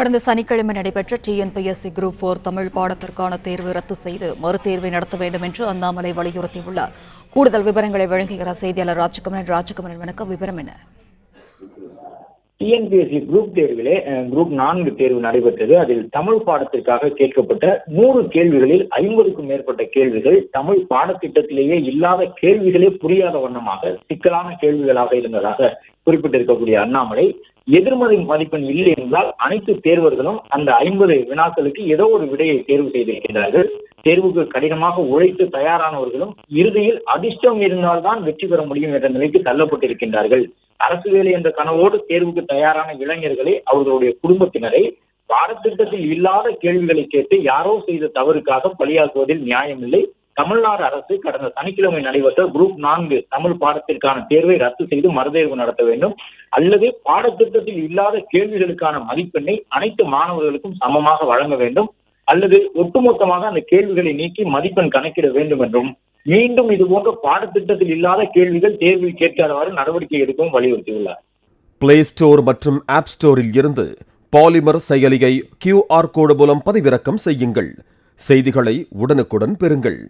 கடந்த சனிக்கிழமை நடைபெற்ற டிஎன்பிஎஸ்சி குரூப் 4 தமிழ் பாடத்திற்கான தேர்வு ரத்து செய்து மறுதேர்வை நடத்த வேண்டும் என்று அண்ணாமலை வலியுறுத்தியுள்ளார். கூடுதல் விவரங்களை வழங்குகிறார் செய்தியாளர் ராஜகுமரன். வணக்கம், விவரம் என்ன? டிஎன்பிஎஸ்சி குரூப் தேர்விலே குரூப் 4 தேர்வு நடைபெற்றது. அதில் தமிழ் பாடத்திற்காக கேட்கப்பட்ட 100 கேள்விகளில் 50க்கும் மேற்பட்ட கேள்விகள் தமிழ் பாடத்திட்டத்திலேயே இல்லாத கேள்விகளே புரியாத வண்ணமாக சிக்கலான கேள்விகளாக இருந்ததாக குறிப்பிட்டிருக்கக்கூடிய அண்ணாமலை, எதிர்மறை மதிப்பெண் இல்லை என்றால் அனைத்து தேர்வர்களும் அந்த 50 வினாக்களுக்கு ஏதோ ஒரு விடையை தேர்வு செய்திருக்கின்றார்கள். தேர்வுக்கு கடினமாக உழைத்து தயாரானவர்களும் இறுதியில் அதிர்ஷ்டம் இருந்தால்தான் வெற்றி பெற முடியும் என்ற நிலைக்கு தள்ளப்பட்டிருக்கின்றார்கள். அரசு வேலை என்ற கனவோடு தேர்வுக்கு தயாரான இளைஞர்களை, அவர்களுடைய குடும்பத்தினரை பாடத்திட்டத்தில் இல்லாத கேள்விகளை கேட்டு யாரோ செய்த தவறுக்காக பலியாக்குவதில் நியாயமில்லை. தமிழ்நாடு அரசு கடந்த சனிக்கிழமை நடைபெற்ற குரூப் 4 தமிழ் பாடத்திற்கான தேர்வை ரத்து செய்து மறுதேர்வு நடத்த வேண்டும், அல்லது பாடத்திட்டத்தில் இல்லாத கேள்விகளுக்கான மதிப்பெண்ணை அனைத்து மாணவர்களுக்கும் சமமாக வழங்க வேண்டும், அல்லது ஒட்டுமொத்தமாக அந்த கேள்விகளை நீக்கி மதிப்பெண் கணக்கிட வேண்டும் என்றும், மீண்டும் இதுபோன்ற பாடத்திட்டத்தில் இல்லாத கேள்விகள் தேர்வில் கேட்காதவாறு நடவடிக்கை எடுக்கவும் வலியுறுத்தியுள்ளார். பிளே ஸ்டோர் மற்றும் ஆப் ஸ்டோரில் இருந்து பாலிமர் செயலியை QR கோடு மூலம் பதிவிறக்கம் செய்யுங்கள். செய்திகளை உடனுக்குடன் பெறுங்கள்.